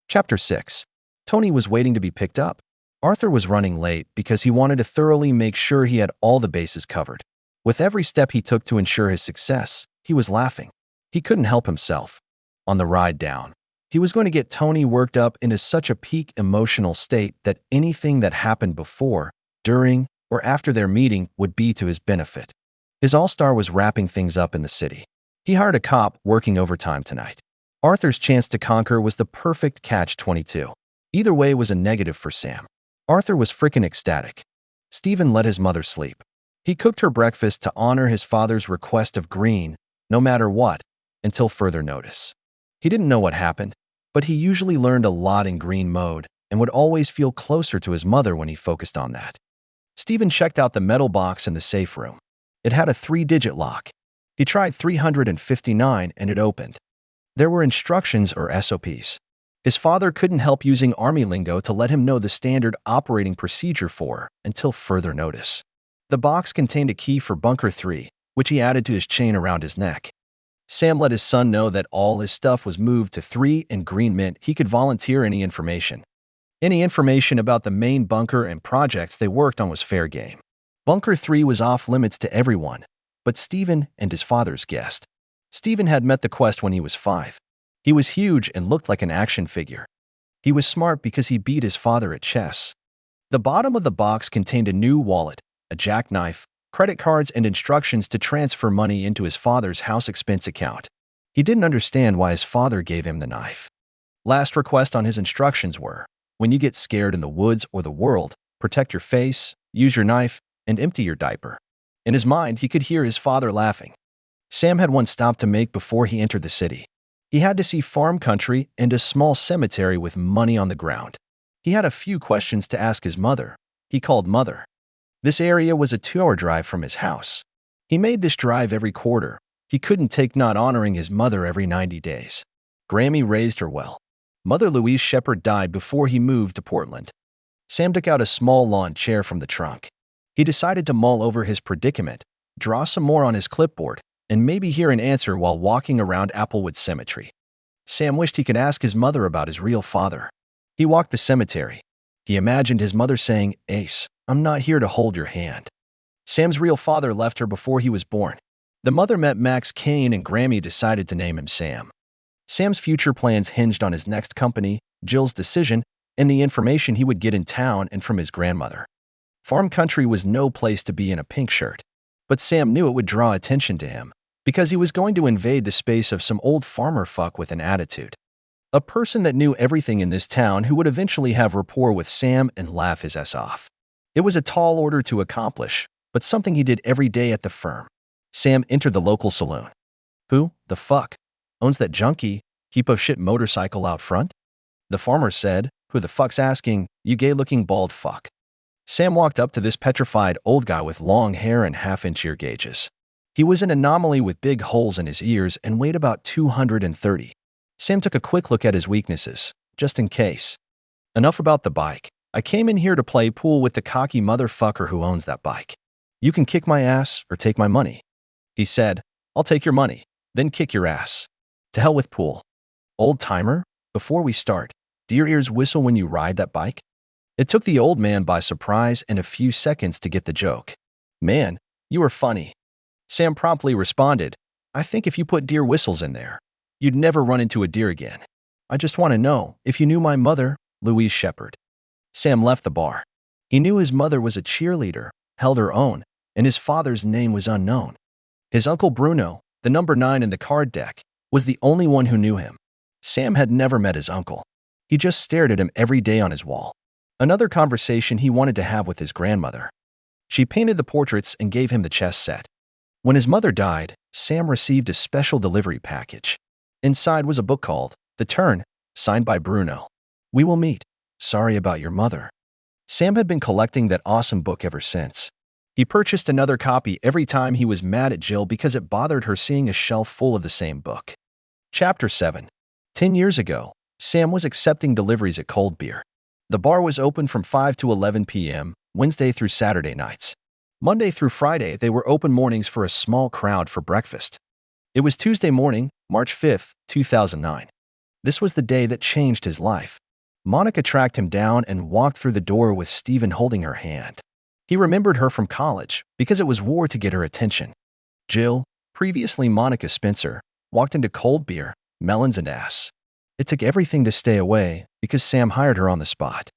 Chapter 6. Tony was waiting to be picked up. Arthur was running late because he wanted to thoroughly make sure he had all the bases covered. With every step he took to ensure his success, he was laughing. He couldn't help himself. On the ride down, he was going to get Tony worked up into such a peak emotional state that anything that happened before, during, or after their meeting would be to his benefit. His all-star was wrapping things up in the city. He hired a cop working overtime tonight. Arthur's chance to conquer was the perfect catch-22. Either way was a negative for Sam. Arthur was frickin' ecstatic. Stephen let his mother sleep. He cooked her breakfast to honor his father's request of green, no matter what, until further notice. He didn't know what happened, but he usually learned a lot in green mode and would always feel closer to his mother when he focused on that. Stephen checked out the metal box in the safe room. It had a 3-digit lock. He tried 359 and it opened. There were instructions or SOPs. His father couldn't help using Army lingo to let him know the standard operating procedure for until further notice. The box contained a key for Bunker 3, which he added to his chain around his neck. Sam let his son know that all his stuff was moved to 3 and green meant he could volunteer any information. Any information about the main bunker and projects they worked on was fair game. Bunker 3 was off limits to everyone, but Stephen and his father's guest. Stephen had met the quest when he was 5. He was huge and looked like an action figure. He was smart because he beat his father at chess. The bottom of the box contained a new wallet, a jackknife, credit cards, and instructions to transfer money into his father's house expense account. He didn't understand why his father gave him the knife. Last request on his instructions were, when you get scared in the woods or the world, protect your face, use your knife, and empty your diaper. In his mind, he could hear his father laughing. Sam had one stop to make before he entered the city. He had to see farm country and a small cemetery with money on the ground. He had a few questions to ask his mother. He called Mother. This area was a 2-hour drive from his house. He made this drive every quarter. He couldn't take not honoring his mother every 90 days. Grammy raised her well. Mother Louise Shepard died before he moved to Portland. Sam took out a small lawn chair from the trunk. He decided to mull over his predicament, draw some more on his clipboard, and maybe hear an answer while walking around Applewood Cemetery. Sam wished he could ask his mother about his real father. He walked the cemetery. He imagined his mother saying, "Ace, I'm not here to hold your hand." Sam's real father left her before he was born. The mother met Max Kane and Grammy decided to name him Sam. Sam's future plans hinged on his next company, Jill's decision, and the information he would get in town and from his grandmother. Farm country was no place to be in a pink shirt, but Sam knew it would draw attention to him, because he was going to invade the space of some old farmer fuck with an attitude. A person that knew everything in this town who would eventually have rapport with Sam and laugh his ass off. It was a tall order to accomplish, but something he did every day at the firm. Sam entered the local saloon. Who the fuck owns that junky, heap of shit motorcycle out front? The farmer said, who the fuck's asking, you gay-looking bald fuck. Sam walked up to this petrified old guy with long hair and half-inch ear gauges. He was an anomaly with big holes in his ears and weighed about 230. Sam took a quick look at his weaknesses, just in case. Enough about the bike. I came in here to play pool with the cocky motherfucker who owns that bike. You can kick my ass or take my money. He said, I'll take your money, then kick your ass. To hell with pool. Old timer, before we start, do your ears whistle when you ride that bike? It took the old man by surprise and a few seconds to get the joke. Man, you are funny. Sam promptly responded, I think if you put deer whistles in there, you'd never run into a deer again. I just want to know if you knew my mother, Louise Shepard. Sam left the bar. He knew his mother was a cheerleader, held her own, and his father's name was unknown. His uncle Bruno, the number 9 in the card deck, was the only one who knew him. Sam had never met his uncle. He just stared at him every day on his wall. Another conversation he wanted to have with his grandmother. She painted the portraits and gave him the chess set. When his mother died, Sam received a special delivery package. Inside was a book called The Turn, signed by Bruno. We will meet. Sorry about your mother. Sam had been collecting that awesome book ever since. He purchased another copy every time he was mad at Jill because it bothered her seeing a shelf full of the same book. Chapter 7. 10 years ago, Sam was accepting deliveries at Cold Beer. The bar was open from 5 to 11 p.m., Wednesday through Saturday nights. Monday through Friday, they were open mornings for a small crowd for breakfast. It was Tuesday morning, March 5, 2009. This was the day that changed his life. Monica tracked him down and walked through the door with Stephen holding her hand. He remembered her from college because it was war to get her attention. Jill, previously Monica Spencer, walked into cold beer, melons, and ass. It took everything to stay away because Sam hired her on the spot.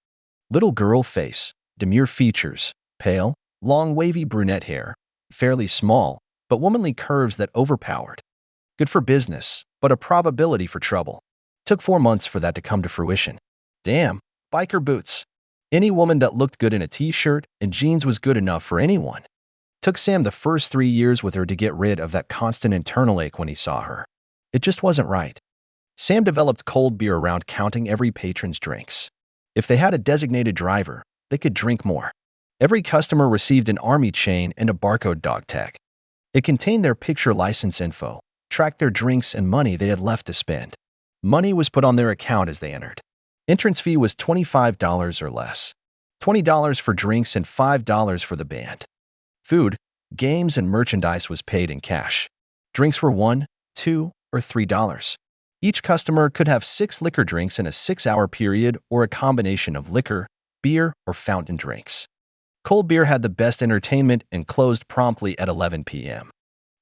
Little girl face, demure features, pale, long wavy brunette hair, fairly small, but womanly curves that overpowered. Good for business, but a probability for trouble. Took 4 months for that to come to fruition. Damn, biker boots. Any woman that looked good in a t-shirt and jeans was good enough for anyone. Took Sam the first 3 years with her to get rid of that constant internal ache when he saw her. It just wasn't right. Sam developed cold beer around counting every patron's drinks. If they had a designated driver, they could drink more. Every customer received an army chain and a barcode dog tag. It contained their picture license info, tracked their drinks and money they had left to spend. Money was put on their account as they entered. Entrance fee was $25 or less. $20 for drinks and $5 for the band. Food, games, and merchandise was paid in cash. Drinks were $1, $2, or $3. Each customer could have 6 liquor drinks in a 6-hour period or a combination of liquor, beer, or fountain drinks. Cold beer had the best entertainment and closed promptly at 11 p.m.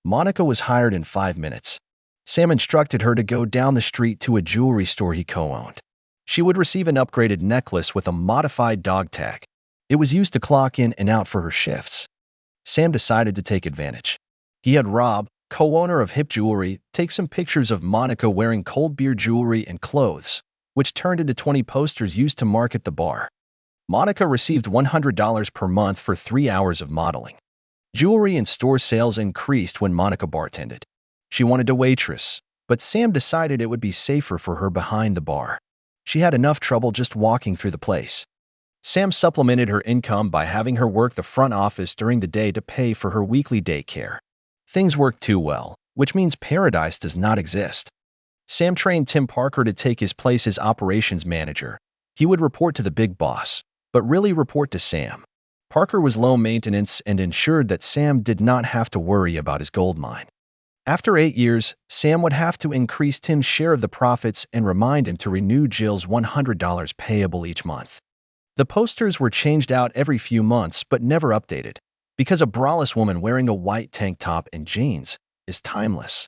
Monica was hired in 5 minutes. Sam instructed her to go down the street to a jewelry store he co-owned. She would receive an upgraded necklace with a modified dog tag. It was used to clock in and out for her shifts. Sam decided to take advantage. He had Rob, co-owner of Hip Jewelry, take some pictures of Monica wearing cold beer jewelry and clothes, which turned into 20 posters used to market the bar. Monica received $100 per month for 3 hours of modeling. Jewelry and store sales increased when Monica bartended. She wanted to waitress, but Sam decided it would be safer for her behind the bar. She had enough trouble just walking through the place. Sam supplemented her income by having her work the front office during the day to pay for her weekly daycare. Things worked too well, which means paradise does not exist. Sam trained Tim Parker to take his place as operations manager. He would report to the big boss, but really report to Sam. Parker was low maintenance and ensured that Sam did not have to worry about his gold mine. After 8 years, Sam would have to increase Tim's share of the profits and remind him to renew Jill's $100 payable each month. The posters were changed out every few months but never updated, because a braless woman wearing a white tank top and jeans is timeless.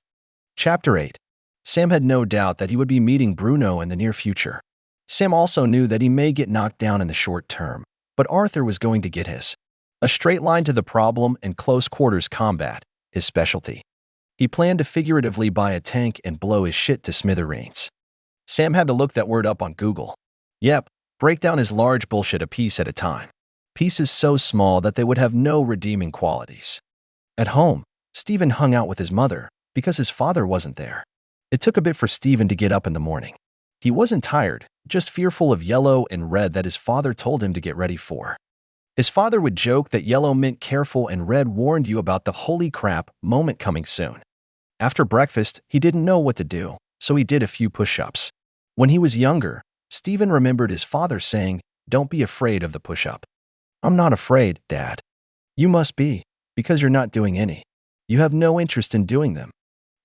Chapter 8. Sam had no doubt that he would be meeting Bruno in the near future. Sam also knew that he may get knocked down in the short term, but Arthur was going to get his. A straight line to the problem and close quarters combat, his specialty. He planned to figuratively buy a tank and blow his shit to smithereens. Sam had to look that word up on Google. Yep, break down his large bullshit a piece at a time. Pieces so small that they would have no redeeming qualities. At home, Stephen hung out with his mother because his father wasn't there. It took a bit for Stephen to get up in the morning. He wasn't tired, just fearful of yellow and red that his father told him to get ready for. His father would joke that yellow meant careful and red warned you about the holy crap moment coming soon. After breakfast, he didn't know what to do, so he did a few push-ups. When he was younger, Stephen remembered his father saying, "Don't be afraid of the push-up." "I'm not afraid, Dad." "You must be, because you're not doing any. You have no interest in doing them."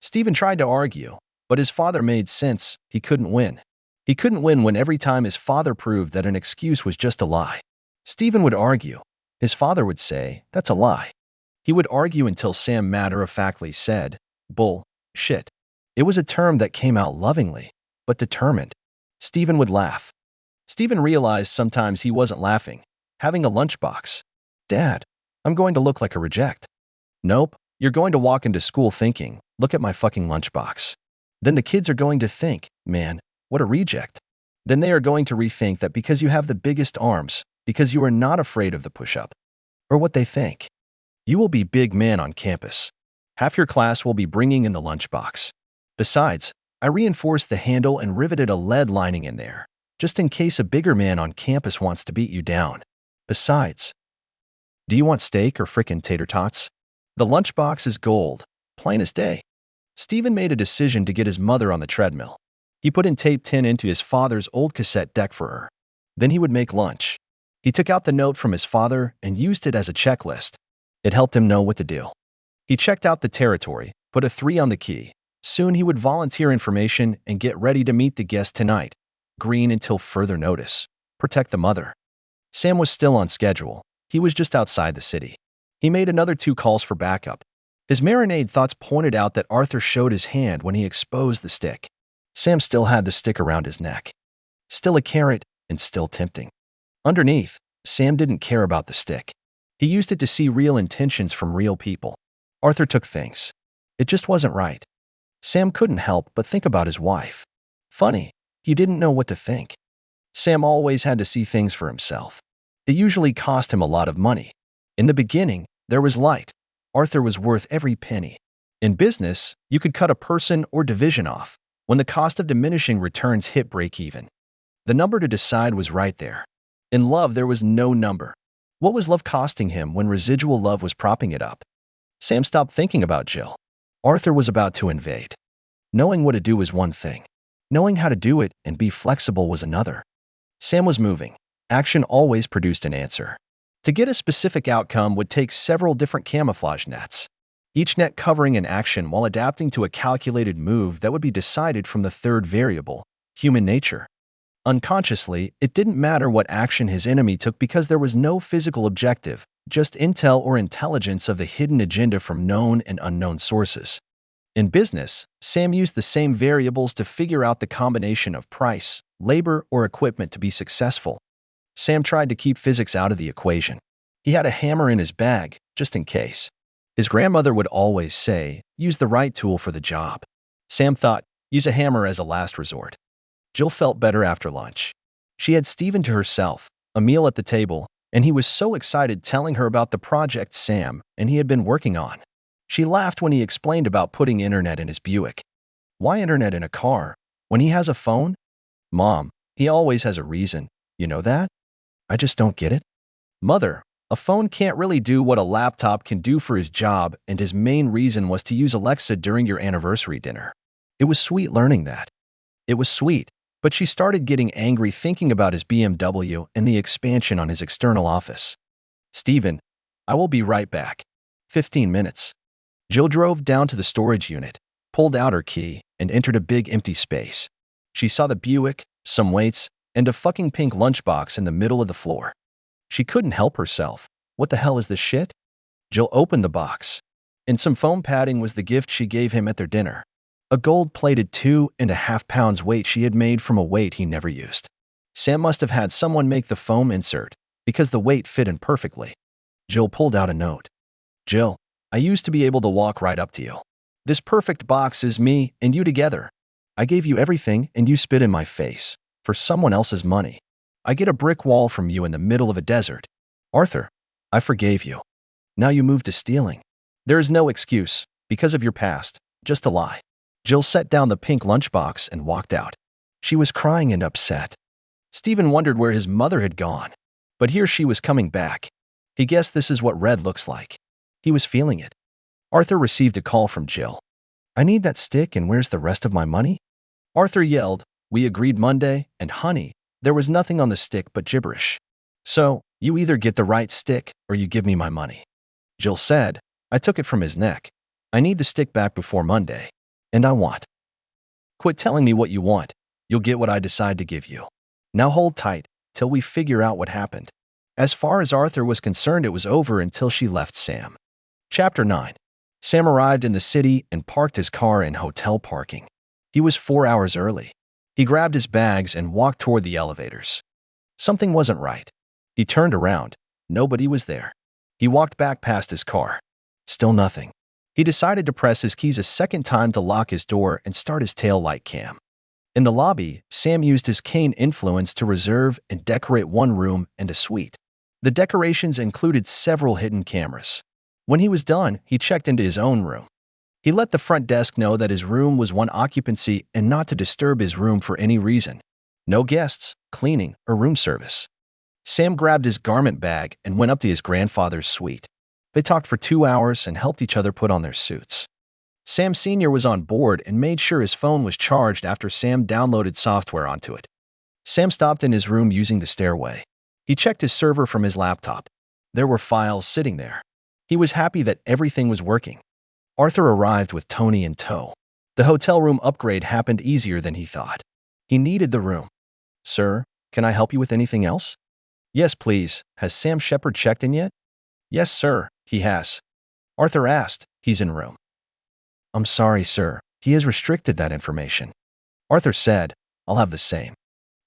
Stephen tried to argue, but his father made sense. He couldn't win. He couldn't win when every time his father proved that an excuse was just a lie. Stephen would argue. His father would say, "That's a lie." He would argue until Sam matter-of-factly said, "Bull, shit." It was a term that came out lovingly, but determined. Stephen would laugh. Stephen realized sometimes he wasn't laughing, having a lunchbox. "Dad, I'm going to look like a reject." "Nope, you're going to walk into school thinking, 'Look at my fucking lunchbox.' Then the kids are going to think, 'Man, what a reject.' Then they are going to rethink that because you have the biggest arms, because you are not afraid of the push-up, or what they think. You will be big man on campus. Half your class will be bringing in the lunchbox. Besides, I reinforced the handle and riveted a lead lining in there, just in case a bigger man on campus wants to beat you down. Besides, do you want steak or frickin' tater tots? The lunchbox is gold, plain as day." Stephen made a decision to get his mother on the treadmill. He put in tape 10 into his father's old cassette deck for her. Then he would make lunch. He took out the note from his father and used it as a checklist. It helped him know what to do. He checked out the territory, put a 3 on the key, Soon he would volunteer information and get ready to meet the guest tonight. Green until further notice. Protect the mother. Sam was still on schedule. He was just outside the city. He made another 2 calls for backup. His marinade thoughts pointed out that Arthur showed his hand when he exposed the stick. Sam still had the stick around his neck. Still a carrot and still tempting. Underneath, Sam didn't care about the stick. He used it to see real intentions from real people. Arthur took things. It just wasn't right. Sam couldn't help but think about his wife. Funny, he didn't know what to think. Sam always had to see things for himself. It usually cost him a lot of money. In the beginning, there was light. Arthur was worth every penny. In business, you could cut a person or division off when the cost of diminishing returns hit break-even. The number to decide was right there. In love, there was no number. What was love costing him when residual love was propping it up? Sam stopped thinking about Jill. Arthur was about to invade. Knowing what to do was one thing. Knowing how to do it and be flexible was another. Sam was moving. Action always produced an answer. To get a specific outcome would take several different camouflage nets, each net covering an action while adapting to a calculated move that would be decided from the third variable, human nature. Unconsciously, it didn't matter what action his enemy took because there was no physical objective, just intel or intelligence of the hidden agenda from known and unknown sources. In business, Sam used the same variables to figure out the combination of price, labor, or equipment to be successful. Sam tried to keep physics out of the equation. He had a hammer in his bag, just in case. His grandmother would always say, use the right tool for the job. Sam thought, use a hammer as a last resort. Jill felt better after lunch. She had Stephen to herself, a meal at the table, and he was so excited telling her about the project Sam and he had been working on. She laughed when he explained about putting internet in his Buick. Why internet in a car? When he has a phone? Mom, he always has a reason. You know that? I just don't get it. Mother, a phone can't really do what a laptop can do for his job, and his main reason was to use Alexa during your anniversary dinner. It was sweet learning that. It was sweet, but she started getting angry thinking about his BMW and the expansion on his external office. Stephen, I will be right back. 15 minutes. Jill drove down to the storage unit, pulled out her key, and entered a big empty space. She saw the Buick, some weights, and a fucking pink lunchbox in the middle of the floor. She couldn't help herself. What the hell is this shit? Jill opened the box. In some foam padding was the gift she gave him at their dinner. A gold-plated 2.5 pounds weight she had made from a weight he never used. Sam must have had someone make the foam insert, because the weight fit in perfectly. Jill pulled out a note. Jill, I used to be able to walk right up to you. This perfect box is me and you together. I gave you everything and you spit in my face. For someone else's money. I get a brick wall from you in the middle of a desert. Arthur, I forgave you. Now you move to stealing. There is no excuse, because of your past, just a lie. Jill set down the pink lunchbox and walked out. She was crying and upset. Stephen wondered where his mother had gone. But here she was coming back. He guessed this is what red looks like. He was feeling it. Arthur received a call from Jill. I need that stick and where's the rest of my money? Arthur yelled, we agreed Monday, and honey, there was nothing on the stick but gibberish. So, you either get the right stick or you give me my money. Jill said, I took it from his neck. I need the stick back before Monday. And I want. Quit telling me what you want. You'll get what I decide to give you. Now hold tight, till we figure out what happened. As far as Arthur was concerned, it was over until she left Sam. Chapter 9. Sam arrived in the city and parked his car in hotel parking. He was 4 hours early. He grabbed his bags and walked toward the elevators. Something wasn't right. He turned around. Nobody was there. He walked back past his car. Still nothing. He decided to press his keys a second time to lock his door and start his tail light cam. In the lobby, Sam used his cane influence to reserve and decorate one room and a suite. The decorations included several hidden cameras. When he was done, he checked into his own room. He let the front desk know that his room was one occupancy and not to disturb his room for any reason. No guests, cleaning, or room service. Sam grabbed his garment bag and went up to his grandfather's suite. They talked for 2 hours and helped each other put on their suits. Sam Sr. was on board and made sure his phone was charged after Sam downloaded software onto it. Sam stopped in his room using the stairway. He checked his server from his laptop. There were files sitting there. He was happy that everything was working. Arthur arrived with Tony in tow. The hotel room upgrade happened easier than he thought. He needed the room. Sir, can I help you with anything else? Yes, please. Has Sam Shepard checked in yet? Yes, sir, he has. Arthur asked. He's in room. I'm sorry, sir. He has restricted that information. Arthur said, I'll have the same.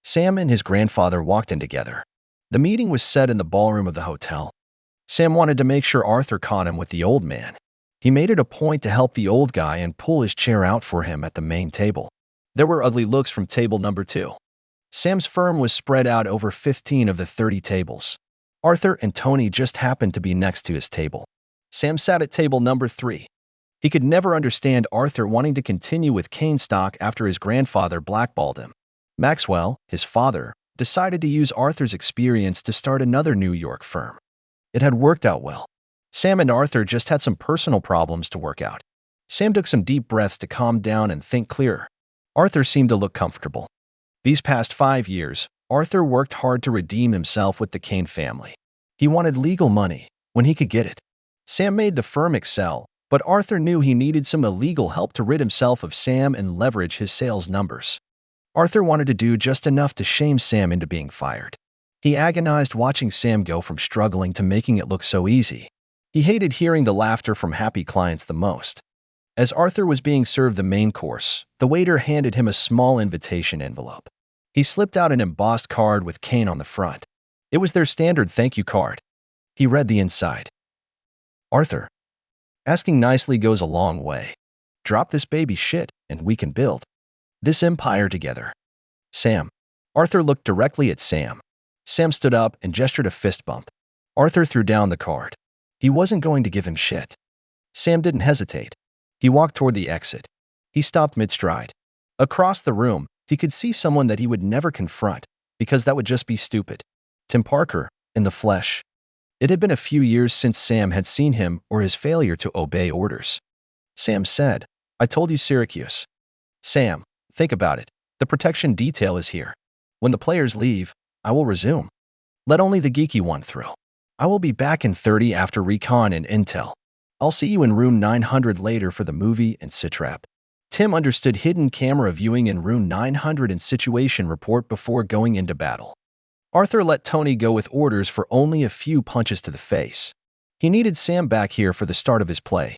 Sam and his grandfather walked in together. The meeting was set in the ballroom of the hotel. Sam wanted to make sure Arthur caught him with the old man. He made it a point to help the old guy and pull his chair out for him at the main table. There were ugly looks from table number 2. Sam's firm was spread out over 15 of the 30 tables. Arthur and Tony just happened to be next to his table. Sam sat at table number 3. He could never understand Arthur wanting to continue with cane stock after his grandfather blackballed him. Maxwell, his father, decided to use Arthur's experience to start another New York firm. It had worked out well. Sam and Arthur just had some personal problems to work out. Sam took some deep breaths to calm down and think clearer. Arthur seemed to look comfortable. These past 5 years, Arthur worked hard to redeem himself with the Kane family. He wanted legal money when he could get it. Sam made the firm excel, but Arthur knew he needed some illegal help to rid himself of Sam and leverage his sales numbers. Arthur wanted to do just enough to shame Sam into being fired. He agonized watching Sam go from struggling to making it look so easy. He hated hearing the laughter from happy clients the most. As Arthur was being served the main course, the waiter handed him a small invitation envelope. He slipped out an embossed card with Kane on the front. It was their standard thank you card. He read the inside. Arthur, asking nicely goes a long way. Drop this baby shit and we can build this empire together. Sam. Arthur looked directly at Sam. Sam stood up and gestured a fist bump. Arthur threw down the card. He wasn't going to give him shit. Sam didn't hesitate. He walked toward the exit. He stopped mid-stride. Across the room, he could see someone that he would never confront, because that would just be stupid. Tim Parker, in the flesh. It had been a few years since Sam had seen him or his failure to obey orders. Sam said, I told you Syracuse. Sam, think about it. The protection detail is here. When the players leave, I will resume. Let only the geeky one through. I will be back in 30 after recon and intel. I'll see you in room 900 later for the movie and sitrap. Tim understood hidden camera viewing in room 900 and situation report before going into battle. Arthur let Tony go with orders for only a few punches to the face. He needed Sam back here for the start of his play.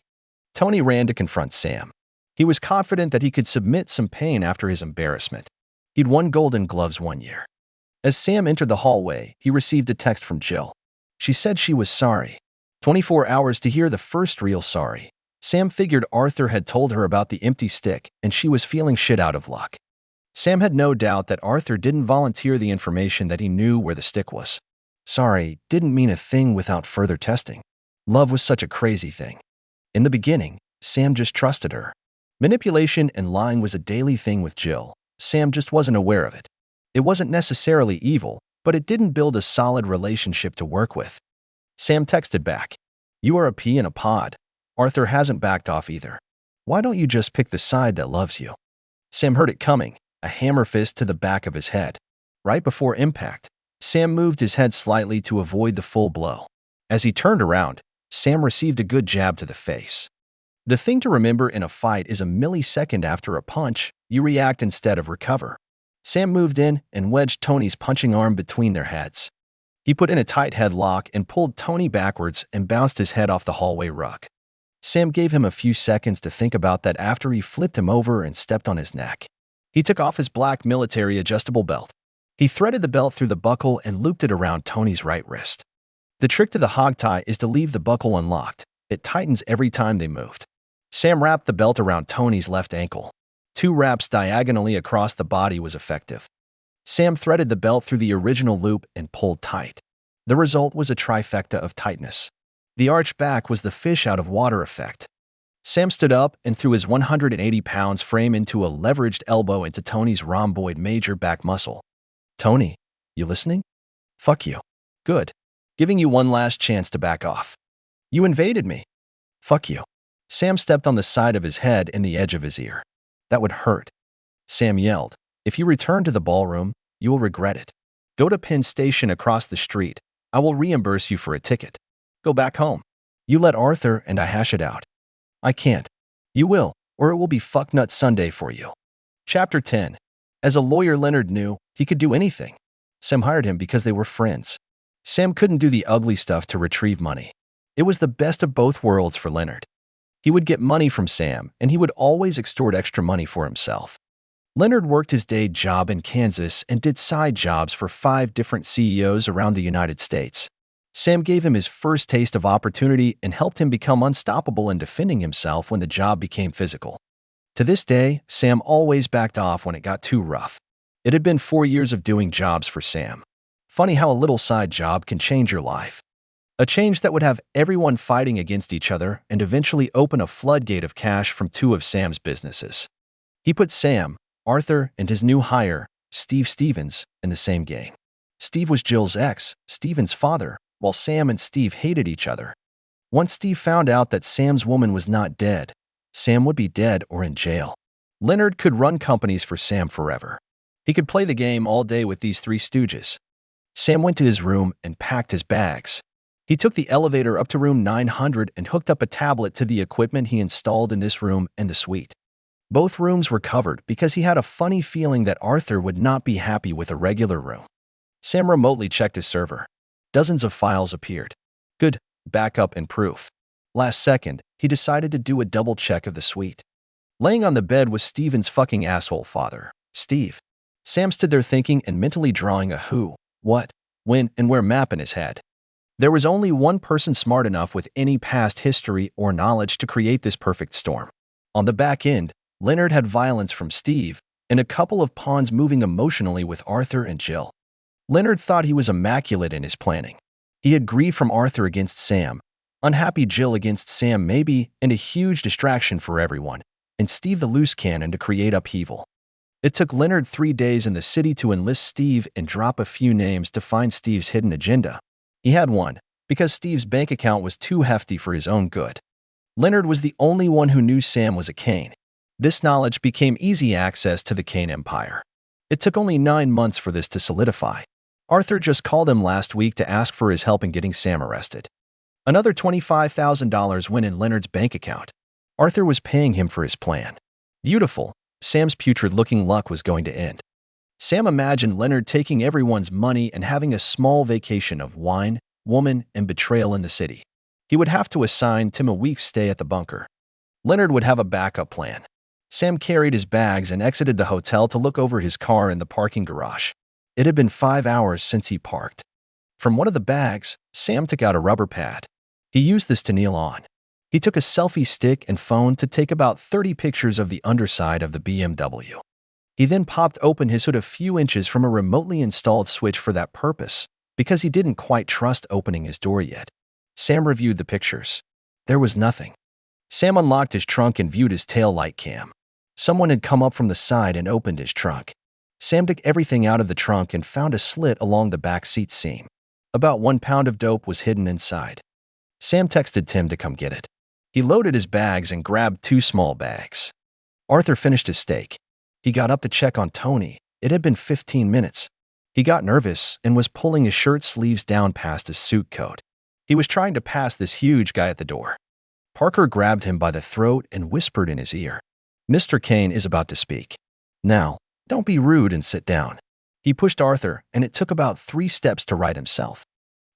Tony ran to confront Sam. He was confident that he could submit some pain after his embarrassment. He'd won Golden Gloves 1 year. As Sam entered the hallway, he received a text from Jill. She said she was sorry. 24 hours to hear the first real sorry. Sam figured Arthur had told her about the empty stick, and she was feeling shit out of luck. Sam had no doubt that Arthur didn't volunteer the information that he knew where the stick was. Sorry didn't mean a thing without further testing. Love was such a crazy thing. In the beginning, Sam just trusted her. Manipulation and lying was a daily thing with Jill. Sam just wasn't aware of it. It wasn't necessarily evil, but it didn't build a solid relationship to work with. Sam texted back, You are a pea in a pod. Arthur hasn't backed off either. Why don't you just pick the side that loves you? Sam heard it coming, a hammer fist to the back of his head. Right before impact, Sam moved his head slightly to avoid the full blow. As he turned around, Sam received a good jab to the face. The thing to remember in a fight is a millisecond after a punch, you react instead of recover. Sam moved in and wedged Tony's punching arm between their heads. He put in a tight headlock and pulled Tony backwards and bounced his head off the hallway rug. Sam gave him a few seconds to think about that after he flipped him over and stepped on his neck. He took off his black military adjustable belt. He threaded the belt through the buckle and looped it around Tony's right wrist. The trick to the hog tie is to leave the buckle unlocked. It tightens every time they moved. Sam wrapped the belt around Tony's left ankle. 2 wraps diagonally across the body was effective. Sam threaded the belt through the original loop and pulled tight. The result was a trifecta of tightness. The arch back was the fish out of water effect. Sam stood up and threw his 180 pounds frame into a leveraged elbow into Tony's rhomboid major back muscle. Tony, you listening? Fuck you. Good. Giving you one last chance to back off. You invaded me. Fuck you. Sam stepped on the side of his head and the edge of his ear. That would hurt. Sam yelled, If you return to the ballroom, you will regret it. Go to Penn Station across the street. I will reimburse you for a ticket. Go back home. You let Arthur and I hash it out. I can't. You will, or it will be fucknut Sunday for you. Chapter 10. As a lawyer, Leonard knew he could do anything. Sam hired him because they were friends. Sam couldn't do the ugly stuff to retrieve money. It was the best of both worlds for Leonard. He would get money from Sam, and he would always extort extra money for himself. Leonard worked his day job in Kansas and did side jobs for 5 different CEOs around the United States. Sam gave him his first taste of opportunity and helped him become unstoppable in defending himself when the job became physical. To this day, Sam always backed off when it got too rough. It had been 4 years of doing jobs for Sam. Funny how a little side job can change your life. A change that would have everyone fighting against each other and eventually open a floodgate of cash from 2 of Sam's businesses. He put Sam, Arthur, and his new hire, Steve Stevens, in the same gang. Steve was Jill's ex, Steven's father, while Sam and Steve hated each other. Once Steve found out that Sam's woman was not dead, Sam would be dead or in jail. Leonard could run companies for Sam forever. He could play the game all day with these 3 stooges. Sam went to his room and packed his bags. He took the elevator up to room 900 and hooked up a tablet to the equipment he installed in this room and the suite. Both rooms were covered because he had a funny feeling that Arthur would not be happy with a regular room. Sam remotely checked his server. Dozens of files appeared. Good, backup and proof. Last second, he decided to do a double check of the suite. Laying on the bed was Steven's fucking asshole father, Steve. Sam stood there thinking and mentally drawing a who, what, when, and where map in his head. There was only one person smart enough with any past history or knowledge to create this perfect storm. On the back end, Leonard had violence from Steve and a couple of pawns moving emotionally with Arthur and Jill. Leonard thought he was immaculate in his planning. He had grief from Arthur against Sam, unhappy Jill against Sam maybe, and a huge distraction for everyone, and Steve the loose cannon to create upheaval. It took Leonard 3 days in the city to enlist Steve and drop a few names to find Steve's hidden agenda. He had one, because Steve's bank account was too hefty for his own good. Leonard was the only one who knew Sam was a Kane. This knowledge became easy access to the Kane Empire. It took only 9 months for this to solidify. Arthur just called him last week to ask for his help in getting Sam arrested. Another $25,000 went in Leonard's bank account. Arthur was paying him for his plan. Beautiful, Sam's putrid-looking luck was going to end. Sam imagined Leonard taking everyone's money and having a small vacation of wine, woman, and betrayal in the city. He would have to assign Tim a week's stay at the bunker. Leonard would have a backup plan. Sam carried his bags and exited the hotel to look over his car in the parking garage. It had been 5 hours since he parked. From one of the bags, Sam took out a rubber pad. He used this to kneel on. He took a selfie stick and phone to take about 30 pictures of the underside of the BMW. He then popped open his hood a few inches from a remotely installed switch for that purpose, because he didn't quite trust opening his door yet. Sam reviewed the pictures. There was nothing. Sam unlocked his trunk and viewed his tail light cam. Someone had come up from the side and opened his trunk. Sam took everything out of the trunk and found a slit along the back seat seam. About 1 pound of dope was hidden inside. Sam texted Tim to come get it. He loaded his bags and grabbed 2 small bags. Arthur finished his steak. He got up to check on Tony. It had been 15 minutes. He got nervous and was pulling his shirt sleeves down past his suit coat. He was trying to pass this huge guy at the door. Parker grabbed him by the throat and whispered in his ear, "Mr. Kane is about to speak. Now, don't be rude and sit down." He pushed Arthur, and it took about 3 steps to right himself.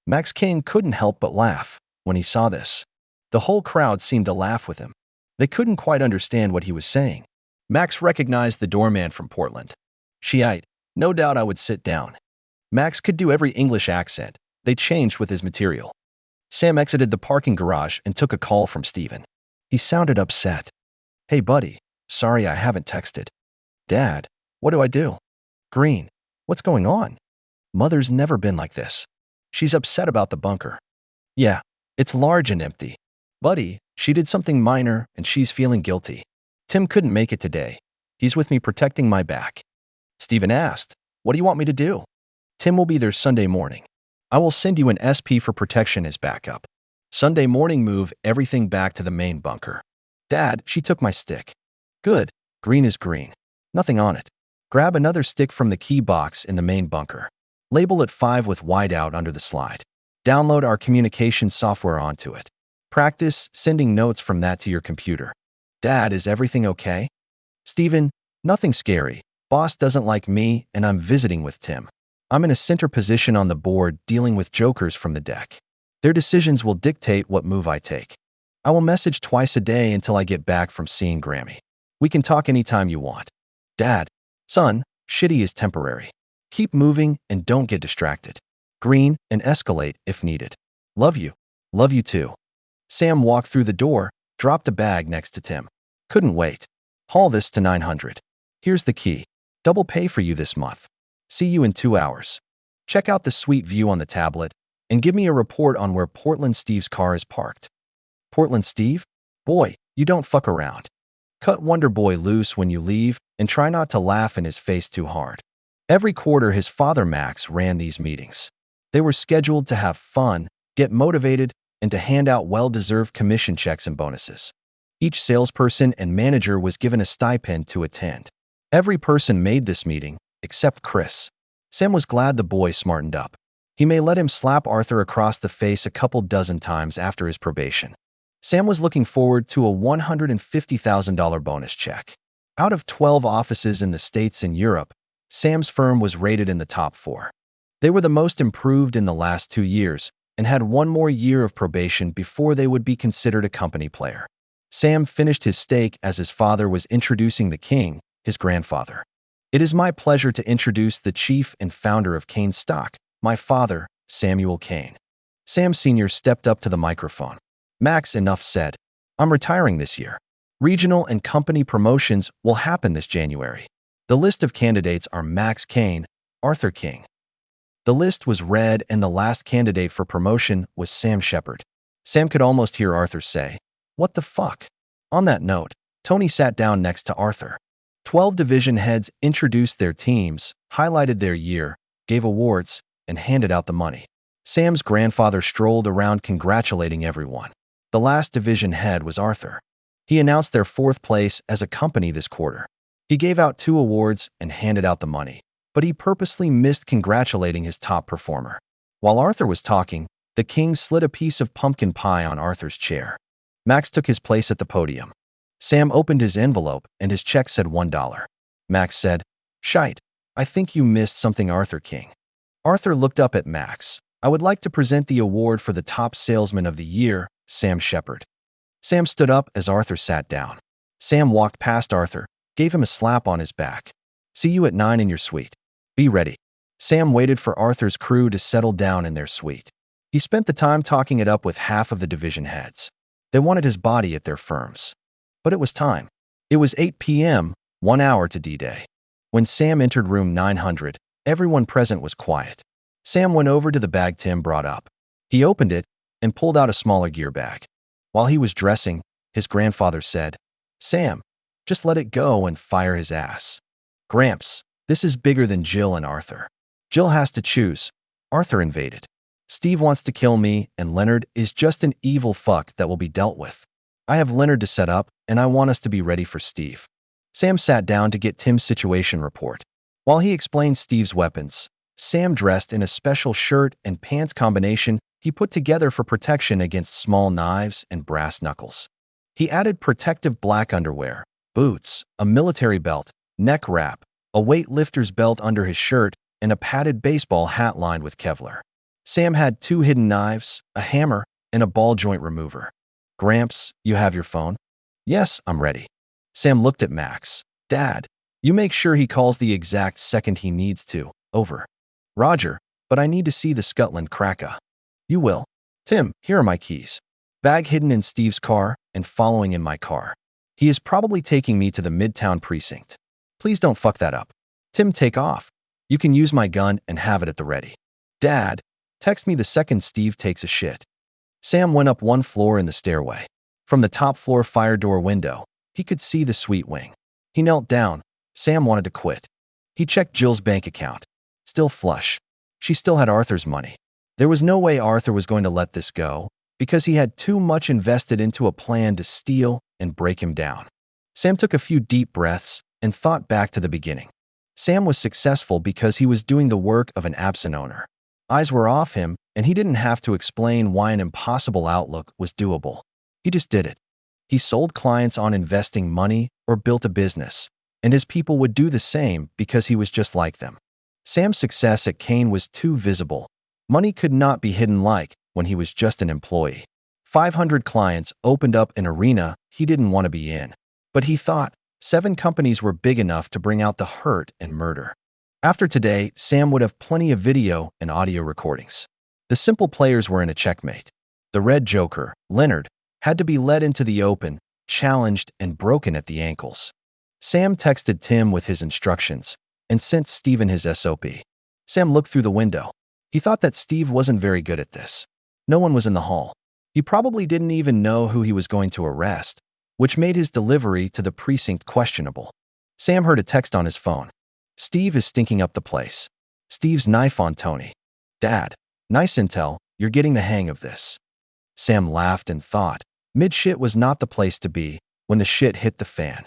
Max Kane couldn't help but laugh when he saw this. The whole crowd seemed to laugh with him. They couldn't quite understand what he was saying. Max recognized the doorman from Portland. "Shiite, no doubt I would sit down." Max could do every English accent. They changed with his material. Sam exited the parking garage and took a call from Steven. He sounded upset. "Hey buddy, sorry I haven't texted." "Dad, what do I do?" "Green, what's going on?" "Mother's never been like this. She's upset about the bunker." "Yeah, it's large and empty." "Buddy, she did something minor and she's feeling guilty. Tim couldn't make it today. He's with me protecting my back." Steven asked, "What do you want me to do?" "Tim will be there Sunday morning. I will send you an SP for protection as backup. Sunday morning move everything back to the main bunker." "Dad, she took my stick." "Good, green is green. Nothing on it. Grab another stick from the key box in the main bunker. Label it 5 with whiteout under the slide. Download our communication software onto it. Practice sending notes from that to your computer. Dad, is everything okay? Steven, nothing scary. Boss doesn't like me, and I'm visiting with Tim. I'm in a center position on the board dealing with jokers from the deck. Their decisions will dictate what move I take. I will message twice a day until I get back from seeing Grammy. We can talk anytime you want. Dad, son, shitty is temporary. Keep moving and don't get distracted. Green and escalate if needed. Love you. Love you too. Sam walked through the door, dropped a bag next to Tim. Couldn't wait. Haul this to 900. Here's the key. Double pay for you this month. See you in 2 hours. Check out the sweet view on the tablet and give me a report on where Portland Steve's car is parked. Portland Steve? Boy, you don't fuck around. Cut Wonder Boy loose when you leave and try not to laugh in his face too hard. Every quarter, his father Max ran these meetings. They were scheduled to have fun, get motivated, and to hand out well-deserved commission checks and bonuses. Each salesperson and manager was given a stipend to attend. Every person made this meeting, except Chris. Sam was glad the boy smartened up. He may let him slap Arthur across the face a couple dozen times after his probation. Sam was looking forward to a $150,000 bonus check. Out of 12 offices in the States and Europe, Sam's firm was rated in the top 4. They were the most improved in the last 2 years and had 1 more year of probation before they would be considered a company player. Sam finished his steak as his father was introducing the king, his grandfather. It is my pleasure to introduce the chief and founder of Kane Stock, my father, Samuel Kane. Sam Sr. stepped up to the microphone. Max, enough said. I'm retiring this year. Regional and company promotions will happen this January. The list of candidates are Max Kane, Arthur King. The list was read and the last candidate for promotion was Sam Shepard. Sam could almost hear Arthur say, "What the fuck?" On that note, Tony sat down next to Arthur. 12 division heads introduced their teams, highlighted their year, gave awards, and handed out the money. Sam's grandfather strolled around congratulating everyone. The last division head was Arthur. He announced their 4th place as a company this quarter. He gave out 2 awards and handed out the money, but he purposely missed congratulating his top performer. While Arthur was talking, the king slid a piece of pumpkin pie on Arthur's chair. Max took his place at the podium. Sam opened his envelope and his check said $1. Max said, "Shite, I think you missed something, Arthur King." Arthur looked up at Max. "I would like to present the award for the top salesman of the year, Sam Shepard." Sam stood up as Arthur sat down. Sam walked past Arthur, gave him a slap on his back. "See you at 9 in your suite. Be ready." Sam waited for Arthur's crew to settle down in their suite. He spent the time talking it up with half of the division heads. They wanted his body at their firms. But it was time. It was 8 p.m., 1 hour to D-Day. When Sam entered room 900, everyone present was quiet. Sam went over to the bag Tim brought up. He opened it and pulled out a smaller gear bag. While he was dressing, his grandfather said, "Sam, just let it go and fire his ass." "Gramps, this is bigger than Jill and Arthur. Jill has to choose." Arthur invaded. "Steve wants to kill me, and Leonard is just an evil fuck that will be dealt with. I have Leonard to set up, and I want us to be ready for Steve." Sam sat down to get Tim's situation report. While he explained Steve's weapons, Sam dressed in a special shirt and pants combination he put together for protection against small knives and brass knuckles. He added protective black underwear, boots, a military belt, neck wrap, a weightlifter's belt under his shirt, and a padded baseball hat lined with Kevlar. Sam had 2 hidden knives, a hammer, and a ball joint remover. "Gramps, you have your phone?" "Yes, I'm ready." Sam looked at Max. "Dad, you make sure he calls the exact second he needs to. Over." "Roger, but I need to see the Scotland Kraka." "You will." "Tim, here are my keys. Bag hidden in Steve's car and following in my car. He is probably taking me to the Midtown precinct. Please don't fuck that up. Tim, take off. You can use my gun and have it at the ready. Dad, text me the second Steve takes a shit." Sam went up 1 floor in the stairway. From the top floor fire door window, he could see the suite wing. He knelt down. Sam wanted to quit. He checked Jill's bank account. Still flush. She still had Arthur's money. There was no way Arthur was going to let this go, because he had too much invested into a plan to steal and break him down. Sam took a few deep breaths and thought back to the beginning. Sam was successful because he was doing the work of an absent owner. Eyes were off him, and he didn't have to explain why an impossible outlook was doable. He just did it. He sold clients on investing money or built a business, and his people would do the same because he was just like them. Sam's success at Kane was too visible. Money could not be hidden like when he was just an employee. 500 clients opened up an arena he didn't want to be in, but he thought 7 companies were big enough to bring out the hurt and murder. After today, Sam would have plenty of video and audio recordings. The simple players were in a checkmate. The red joker, Leonard, had to be led into the open, challenged, and broken at the ankles. Sam texted Tim with his instructions and sent Steven his SOP. Sam looked through the window. He thought that Steve wasn't very good at this. No one was in the hall. He probably didn't even know who he was going to arrest, which made his delivery to the precinct questionable. Sam heard a text on his phone. Steve is stinking up the place. Steve's knife on Tony. Dad, nice intel, you're getting the hang of this. Sam laughed and thought, mid-shit was not the place to be when the shit hit the fan.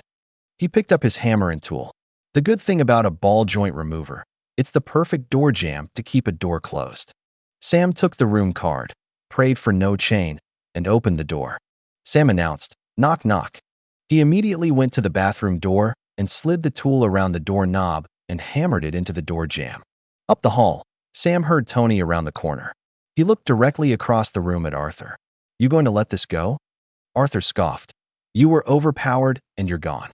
He picked up his hammer and tool. The good thing about a ball joint remover, it's the perfect door jamb to keep a door closed. Sam took the room card, prayed for no chain, and opened the door. Sam announced, knock knock. He immediately went to the bathroom door and slid the tool around the door knob and hammered it into the door jamb. Up the hall, Sam heard Tony around the corner. He looked directly across the room at Arthur. You going to let this go? Arthur scoffed. You were overpowered and you're gone.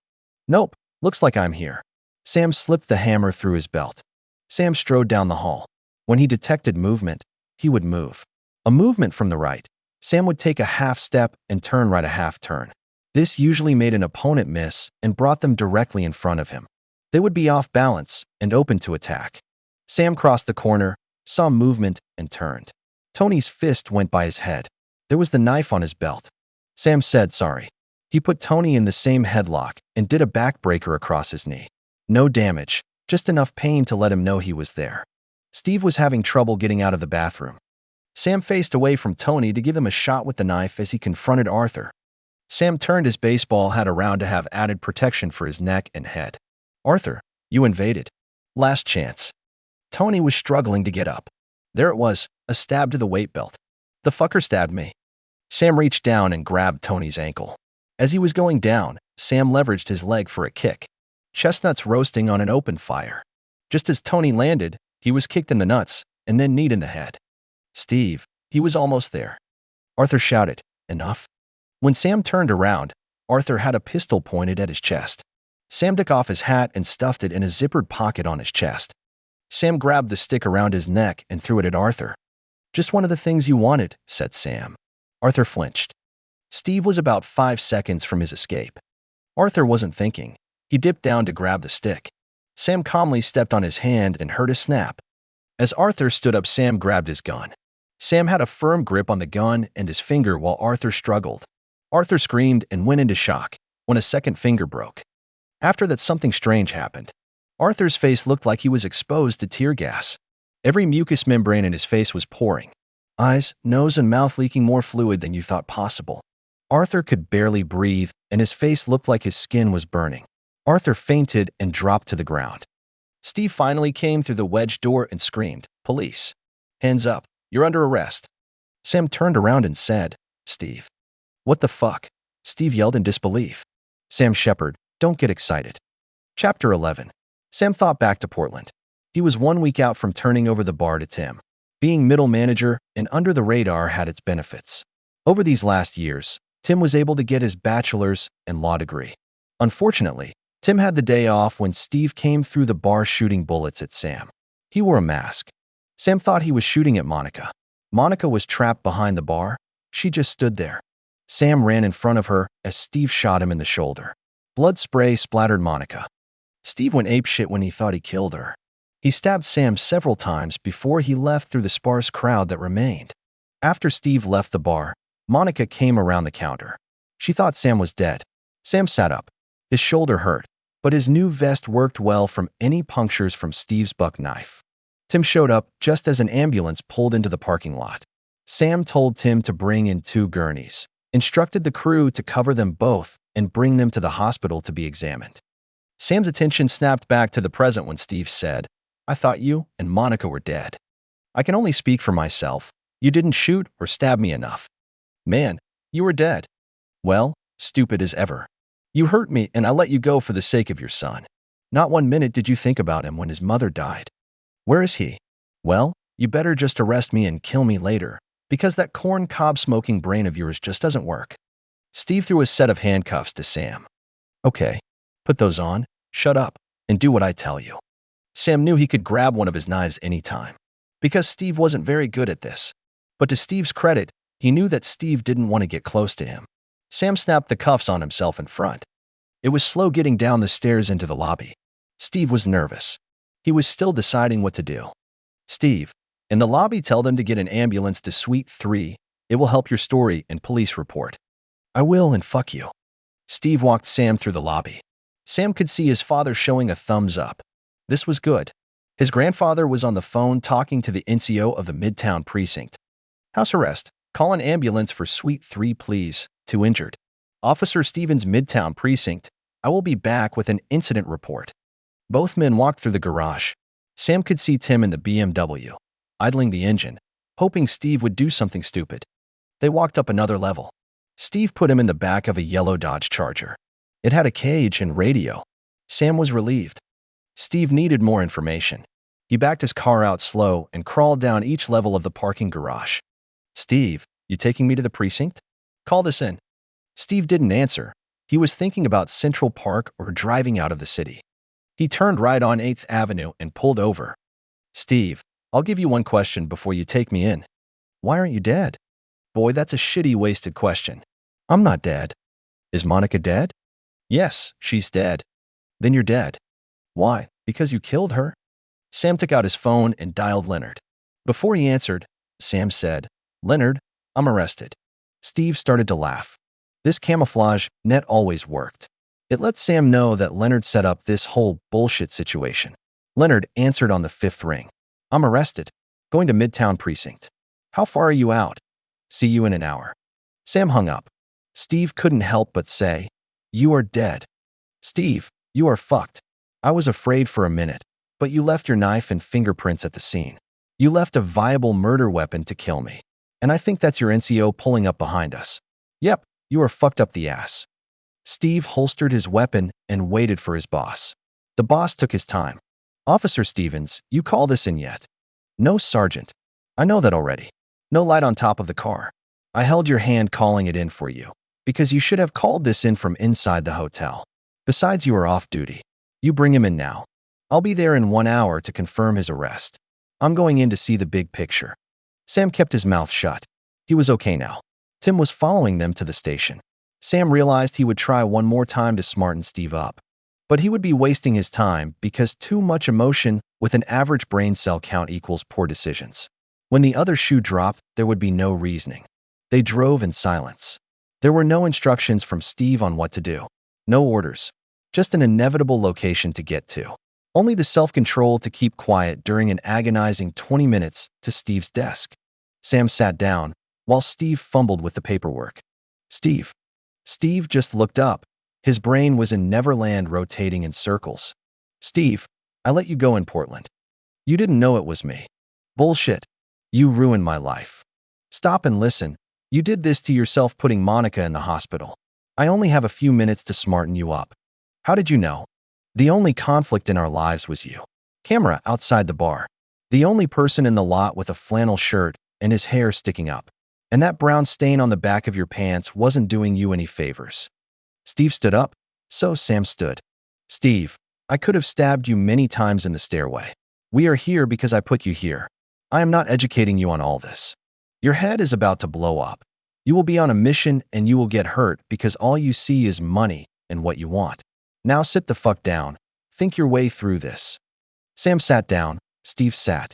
Nope, looks like I'm here. Sam slipped the hammer through his belt. Sam strode down the hall. When he detected movement, he would move. A movement from the right. Sam would take a half step and turn right a half turn. This usually made an opponent miss and brought them directly in front of him. They would be off balance and open to attack. Sam crossed the corner, saw movement, and turned. Tony's fist went by his head. There was the knife on his belt. Sam said sorry. He put Tony in the same headlock and did a backbreaker across his knee. No damage, just enough pain to let him know he was there. Steve was having trouble getting out of the bathroom. Sam faced away from Tony to give him a shot with the knife as he confronted Arthur. Sam turned his baseball hat around to have added protection for his neck and head. Arthur, you invaded. Last chance. Tony was struggling to get up. There it was, a stab to the weight belt. The fucker stabbed me. Sam reached down and grabbed Tony's ankle. As he was going down, Sam leveraged his leg for a kick. Chestnuts roasting on an open fire. Just as Tony landed, he was kicked in the nuts and then kneed in the head. Steve, he was almost there. Arthur shouted, enough. When Sam turned around, Arthur had a pistol pointed at his chest. Sam took off his hat and stuffed it in a zippered pocket on his chest. Sam grabbed the stick around his neck and threw it at Arthur. Just one of the things you wanted, said Sam. Arthur flinched. Steve was about 5 seconds from his escape. Arthur wasn't thinking. He dipped down to grab the stick. Sam calmly stepped on his hand and heard a snap. As Arthur stood up, Sam grabbed his gun. Sam had a firm grip on the gun and his finger while Arthur struggled. Arthur screamed and went into shock when a second finger broke. After that, something strange happened. Arthur's face looked like he was exposed to tear gas. Every mucous membrane in his face was pouring. Eyes, nose, and mouth leaking more fluid than you thought possible. Arthur could barely breathe, and his face looked like his skin was burning. Arthur fainted and dropped to the ground. Steve finally came through the wedged door and screamed, "Police! Hands up, you're under arrest." Sam turned around and said, "Steve." "What the fuck?" Steve yelled in disbelief. Sam Shepard, don't get excited. Chapter 11. Sam thought back to Portland. He was 1 week out from turning over the bar to Tim. Being middle manager and under the radar had its benefits. Over these last years, Tim was able to get his bachelor's and law degree. Unfortunately, Tim had the day off when Steve came through the bar shooting bullets at Sam. He wore a mask. Sam thought he was shooting at Monica. Monica was trapped behind the bar. She just stood there. Sam ran in front of her as Steve shot him in the shoulder. Blood spray splattered Monica. Steve went apeshit when he thought he killed her. He stabbed Sam several times before he left through the sparse crowd that remained. After Steve left the bar, Monica came around the counter. She thought Sam was dead. Sam sat up. His shoulder hurt, but his new vest worked well from any punctures from Steve's buck knife. Tim showed up just as an ambulance pulled into the parking lot. Sam told Tim to bring in 2 gurneys, instructed the crew to cover them both and bring them to the hospital to be examined. Sam's attention snapped back to the present when Steve said, "I thought you and Monica were dead. I can only speak for myself. You didn't shoot or stab me enough." "Man, you were dead." "Well, Stupid as ever. You hurt me and I let you go for the sake of your son. Not 1 minute did you think about him when his mother died. Where is he? Well, you better just arrest me and kill me later, because that corn cob smoking brain of yours just doesn't work. Steve threw a set of handcuffs to Sam. Okay, put those on, shut up, and do what I tell you. Sam knew he could grab one of his knives anytime, because Steve wasn't very good at this. But to Steve's credit, he knew that Steve didn't want to get close to him. Sam snapped the cuffs on himself in front. It was slow getting down the stairs into the lobby. Steve was nervous. He was still deciding what to do. Steve, in the lobby, tell them to get an ambulance to Suite 3. It will help your story and police report. I will, and fuck you. Steve walked Sam through the lobby. Sam could see his father showing a thumbs up. This was good. His grandfather was on the phone talking to the NCO of the Midtown precinct. House arrest. Call an ambulance for Suite 3, please. 2 injured. Officer Stevens, Midtown precinct. I will be back with an incident report. Both men walked through the garage. Sam could see Tim in the BMW, idling the engine, hoping Steve would do something stupid. They walked up another level. Steve put him in the back of a yellow Dodge Charger. It had a cage and radio. Sam was relieved. Steve needed more information. He backed his car out slow and crawled down each level of the parking garage. Steve, you taking me to the precinct? Call this in. Steve didn't answer. He was thinking about Central Park or driving out of the city. He turned right on 8th Avenue and pulled over. Steve, I'll give you one question before you take me in. Why aren't you dead? Boy, that's a shitty wasted question. I'm not dead. Is Monica dead? Yes, she's dead. Then you're dead. Why? Because you killed her? Sam took out his phone and dialed Leonard. Before he answered, Sam said, Leonard, I'm arrested. Steve started to laugh. This camouflage net always worked. It let Sam know that Leonard set up this whole bullshit situation. Leonard answered on the 5th ring. I'm arrested. Going to Midtown precinct. How far are you out? See you in an hour. Sam hung up. Steve couldn't help but say, You are dead. Steve, you are fucked. I was afraid for a minute, but you left your knife and fingerprints at the scene. You left a viable murder weapon to kill me. And I think that's your NCO pulling up behind us. Yep, you are fucked up the ass. Steve holstered his weapon and waited for his boss. The boss took his time. Officer Stevens, you call this in yet? No, Sergeant. I know that already. No light on top of the car. I held your hand calling it in for you, because you should have called this in from inside the hotel. Besides, you are off duty. You bring him in now. I'll be there in 1 hour to confirm his arrest. I'm going in to see the big picture. Sam kept his mouth shut. He was okay now. Tim was following them to the station. Sam realized he would try one more time to smarten Steve up. But he would be wasting his time because too much emotion with an average brain cell count equals poor decisions. When the other shoe dropped, there would be no reasoning. They drove in silence. There were no instructions from Steve on what to do. No orders. Just an inevitable location to get to. Only the self-control to keep quiet during an agonizing 20 minutes to Steve's desk. Sam sat down while Steve fumbled with the paperwork. Steve. Steve just looked up. His brain was in Neverland rotating in circles. Steve, I let you go in Portland. You didn't know it was me. Bullshit. You ruined my life. Stop and listen. You did this to yourself putting Monica in the hospital. I only have a few minutes to smarten you up. How did you know? The only conflict in our lives was you. Camera outside the bar. The only person in the lot with a flannel shirt and his hair sticking up. And that brown stain on the back of your pants wasn't doing you any favors. Steve stood up. So Sam stood. Steve, I could have stabbed you many times in the stairway. We are here because I put you here. I am not educating you on all this. Your head is about to blow up. You will be on a mission and you will get hurt because all you see is money and what you want. Now sit the fuck down. Think your way through this. Sam sat down. Steve sat.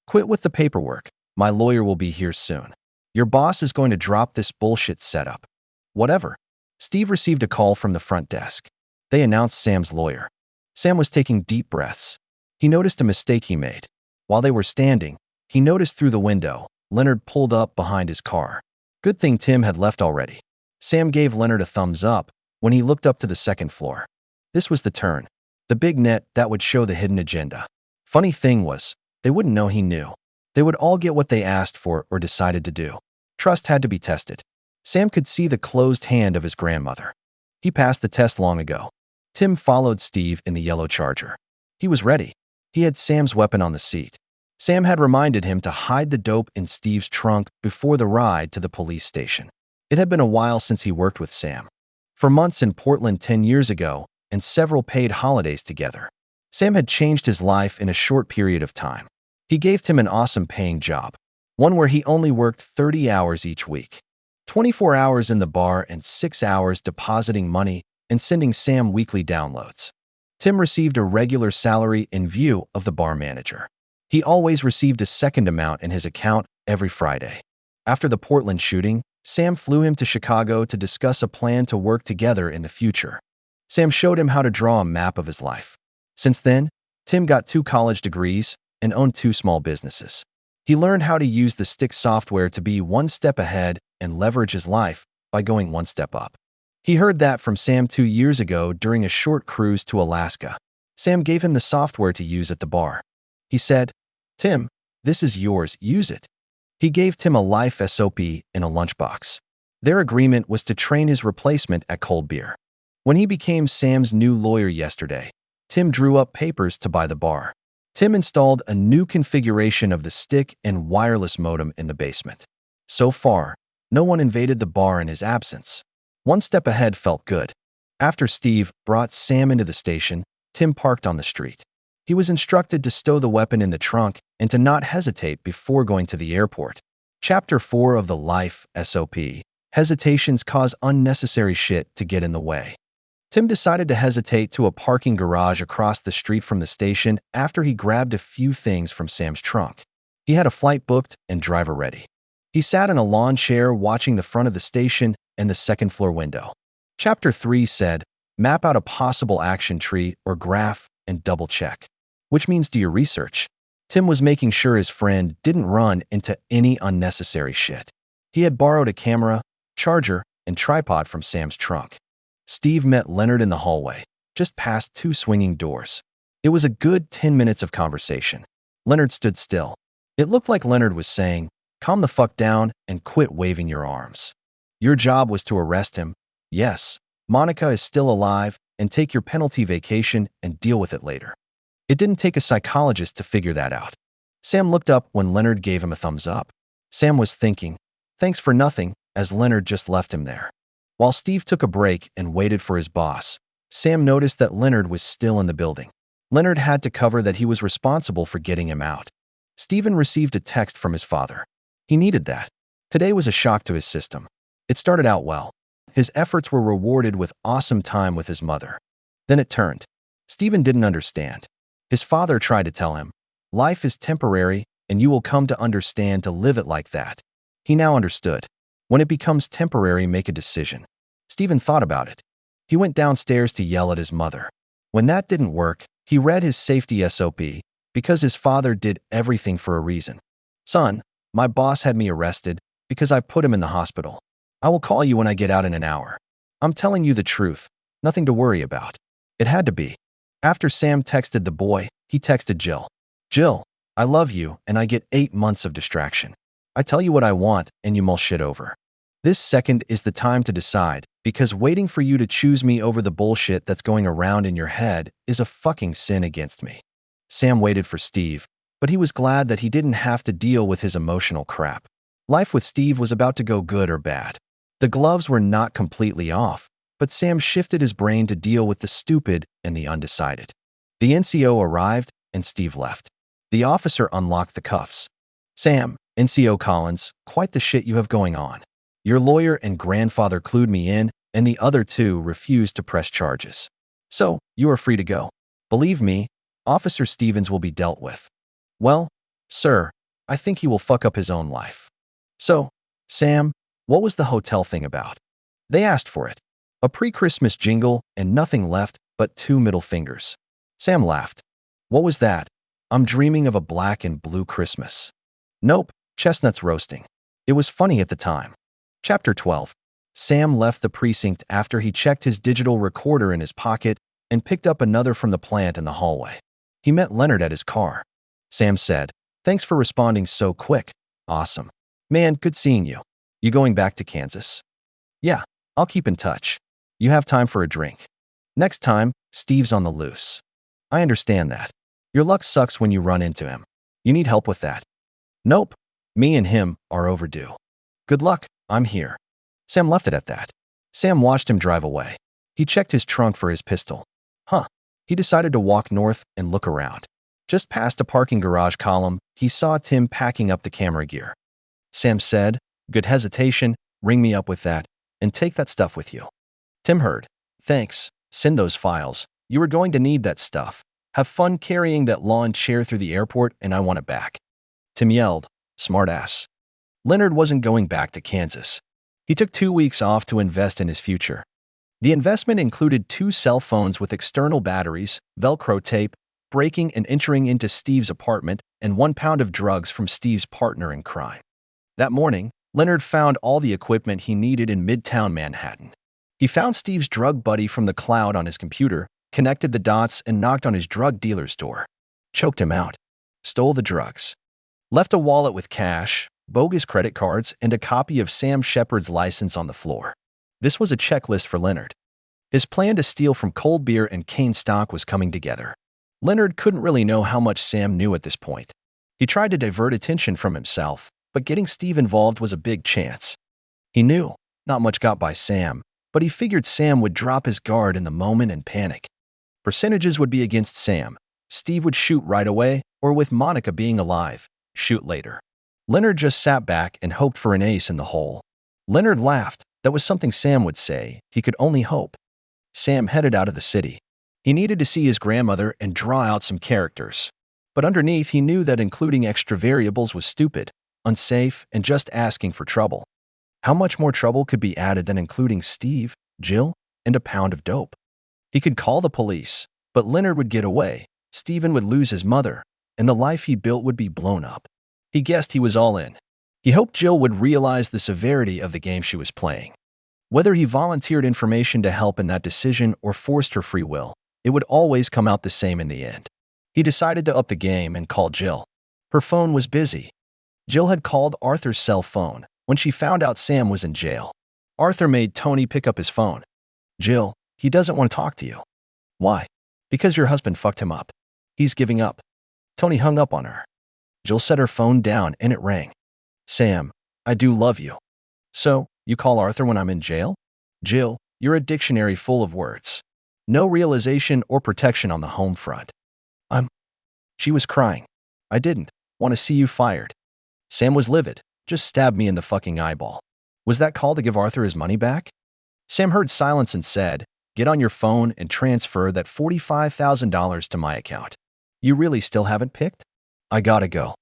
Quit with the paperwork. My lawyer will be here soon. Your boss is going to drop this bullshit setup. Whatever. Steve received a call from the front desk. They announced Sam's lawyer. Sam was taking deep breaths. He noticed a mistake he made. While they were standing, he noticed through the window, Leonard pulled up behind his car. Good thing Tim had left already. Sam gave Leonard a thumbs up when he looked up to the second floor. This was the turn. The big net that would show the hidden agenda. Funny thing was, they wouldn't know he knew. They would all get what they asked for or decided to do. Trust had to be tested. Sam could see the closed hand of his grandmother. He passed the test long ago. Tim followed Steve in the yellow Charger. He was ready. He had Sam's weapon on the seat. Sam had reminded him to hide the dope in Steve's trunk before the ride to the police station. It had been a while since he worked with Sam. For months in Portland 10 years ago, and several paid holidays together. Sam had changed his life in a short period of time. He gave Tim an awesome paying job, one where he only worked 30 hours each week. 24 hours in the bar and 6 hours depositing money and sending Sam weekly downloads. Tim received a regular salary in view of the bar manager. He always received a second amount in his account every Friday. After the Portland shooting, Sam flew him to Chicago to discuss a plan to work together in the future. Sam showed him how to draw a map of his life. Since then, Tim got 2 college degrees and owned 2 small businesses. He learned how to use the stick software to be one step ahead and leverage his life by going one step up. He heard that from Sam 2 years ago during a short cruise to Alaska. Sam gave him the software to use at the bar. He said, "Tim, this is yours, use it." He gave Tim a life SOP in a lunchbox. Their agreement was to train his replacement at cold beer. When he became Sam's new lawyer yesterday, Tim drew up papers to buy the bar. Tim installed a new configuration of the stick and wireless modem in the basement. So far, no one invaded the bar in his absence. One step ahead felt good. After Steve brought Sam into the station, Tim parked on the street. He was instructed to stow the weapon in the trunk and to not hesitate before going to the airport. Chapter 4 of the Life SOP. Hesitations cause unnecessary shit to get in the way. Tim decided to hesitate to a parking garage across the street from the station after he grabbed a few things from Sam's trunk. He had a flight booked and driver ready. He sat in a lawn chair watching the front of the station and the second floor window. Chapter 3 said, map out a possible action tree or graph and double check. Which means do your research. Tim was making sure his friend didn't run into any unnecessary shit. He had borrowed a camera, charger, and tripod from Sam's trunk. Steve met Leonard in the hallway, just past 2 swinging doors. It was a good 10 minutes of conversation. Leonard stood still. It looked like Leonard was saying, calm the fuck down and quit waving your arms. Your job was to arrest him. Yes, Monica is still alive, and take your penalty vacation and deal with it later. It didn't take a psychologist to figure that out. Sam looked up when Leonard gave him a thumbs up. Sam was thinking, thanks for nothing, as Leonard just left him there. While Steve took a break and waited for his boss, Sam noticed that Leonard was still in the building. Leonard had to cover that he was responsible for getting him out. Steven received a text from his father. He needed that. Today was a shock to his system. It started out well. His efforts were rewarded with awesome time with his mother. Then it turned. Steven didn't understand. His father tried to tell him, life is temporary and you will come to understand to live it like that. He now understood. When it becomes temporary, make a decision. Steven thought about it. He went downstairs to yell at his mother. When that didn't work, he read his safety SOP because his father did everything for a reason. Son, my boss had me arrested because I put him in the hospital. I will call you when I get out in an hour. I'm telling you the truth. Nothing to worry about. It had to be. After Sam texted the boy, he texted Jill. Jill, I love you and I get 8 months of distraction. I tell you what I want and you mull shit over. This second is the time to decide because waiting for you to choose me over the bullshit that's going around in your head is a fucking sin against me. Sam waited for Steve, but he was glad that he didn't have to deal with his emotional crap. Life with Steve was about to go good or bad. The gloves were not completely off, but Sam shifted his brain to deal with the stupid and the undecided. The NCO arrived and Steve left. The officer unlocked the cuffs. Sam, NCO Collins, quite the shit you have going on. Your lawyer and grandfather clued me in, and the other 2 refused to press charges. So, you are free to go. Believe me, Officer Stevens will be dealt with. Well, sir, I think he will fuck up his own life. So, Sam, what was the hotel thing about? They asked for it. A pre-Christmas jingle and nothing left but 2 middle fingers. Sam laughed. What was that? I'm dreaming of a black and blue Christmas. Nope, chestnuts roasting. It was funny at the time. Chapter 12. Sam left the precinct after he checked his digital recorder in his pocket and picked up another from the plant in the hallway. He met Leonard at his car. Sam said, thanks for responding so quick. Awesome. Man, good seeing you. You going back to Kansas? Yeah, I'll keep in touch. You have time for a drink. Next time, Steve's on the loose. I understand that. Your luck sucks when you run into him. You need help with that. Nope. Me and him are overdue. Good luck, I'm here. Sam left it at that. Sam watched him drive away. He checked his trunk for his pistol. He decided to walk north and look around. Just past a parking garage column, he saw Tim packing up the camera gear. Sam said, "Good hesitation, ring me up with that, and take that stuff with you." Tim heard. "Thanks, send those files. You were going to need that stuff. Have fun carrying that lawn chair through the airport, and I want it back." Tim yelled, "Smartass." Leonard wasn't going back to Kansas. He took 2 weeks off to invest in his future. The investment included 2 cell phones with external batteries, Velcro tape, breaking and entering into Steve's apartment, and 1 pound of drugs from Steve's partner in crime. That morning, Leonard found all the equipment he needed in Midtown Manhattan. He found Steve's drug buddy from the cloud on his computer, connected the dots, and knocked on his drug dealer's door. Choked him out. Stole the drugs. Left a wallet with cash, bogus credit cards, and a copy of Sam Shepard's license on the floor. This was a checklist for Leonard. His plan to steal from Cold Beer and Kane stock was coming together. Leonard couldn't really know how much Sam knew at this point. He tried to divert attention from himself, but getting Steve involved was a big chance. He knew not much got by Sam, but he figured Sam would drop his guard in the moment and panic. Percentages would be against Sam. Steve would shoot right away, or with Monica being alive, shoot later. Leonard just sat back and hoped for an ace in the hole. Leonard laughed. That was something Sam would say. He could only hope. Sam headed out of the city. He needed to see his grandmother and draw out some characters. But underneath, he knew that including extra variables was stupid, unsafe, and just asking for trouble. How much more trouble could be added than including Steve, Jill, and a pound of dope? He could call the police, but Leonard would get away, Stephen would lose his mother, and the life he built would be blown up. He guessed he was all in. He hoped Jill would realize the severity of the game she was playing. Whether he volunteered information to help in that decision or forced her free will, it would always come out the same in the end. He decided to up the game and call Jill. Her phone was busy. Jill had called Arthur's cell phone when she found out Sam was in jail. Arthur made Tony pick up his phone. "Jill, he doesn't want to talk to you." "Why?" "Because your husband fucked him up. He's giving up." Tony hung up on her. Jill set her phone down and it rang. "Sam, I do love you." "So, you call Arthur when I'm in jail?" "Jill, you're a dictionary full of words. No realization or protection on the home front." She was crying. "I didn't want to see you fired." Sam was livid. "Just stabbed me in the fucking eyeball." "Was that call to give Arthur his money back?" Sam heard silence and said, "Get on your phone and transfer that $45,000 to my account." "You really still haven't picked?" "I gotta go."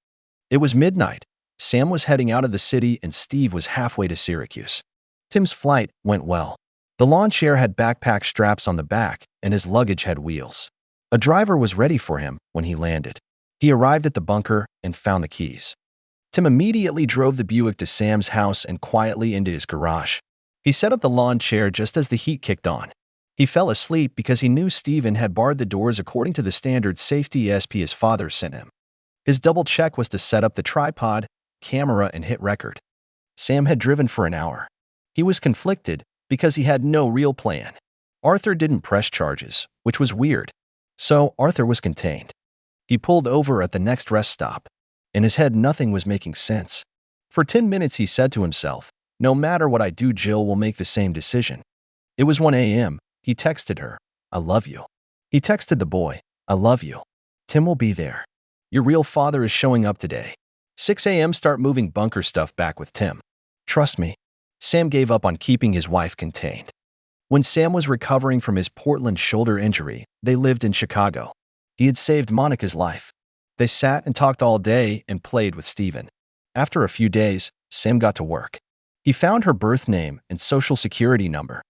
It was midnight. Sam was heading out of the city and Steve was halfway to Syracuse. Tim's flight went well. The lawn chair had backpack straps on the back and his luggage had wheels. A driver was ready for him when he landed. He arrived at the bunker and found the keys. Tim immediately drove the Buick to Sam's house and quietly into his garage. He set up the lawn chair just as the heat kicked on. He fell asleep because he knew Stephen had barred the doors according to the standard safety SP his father sent him. His double check was to set up the tripod, camera, and hit record. Sam had driven for an hour. He was conflicted because he had no real plan. Arthur didn't press charges, which was weird. So Arthur was contained. He pulled over at the next rest stop. In his head, nothing was making sense. For 10 minutes, he said to himself, "No matter what I do, Jill will make the same decision." It was 1 a.m. He texted her, "I love you." He texted the boy, "I love you. Tim will be there. Your real father is showing up today." 6 a.m. Start moving bunker stuff back with Tim. "Trust me." Sam gave up on keeping his wife contained. When Sam was recovering from his Portland shoulder injury, they lived in Chicago. He had saved Monica's life. They sat and talked all day and played with Stephen. After a few days, Sam got to work. He found her birth name and social security number.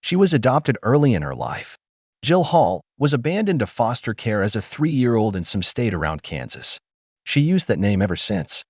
She was adopted early in her life. Jill Hall was abandoned to foster care as a 3-year-old in some state around Kansas. She used that name ever since.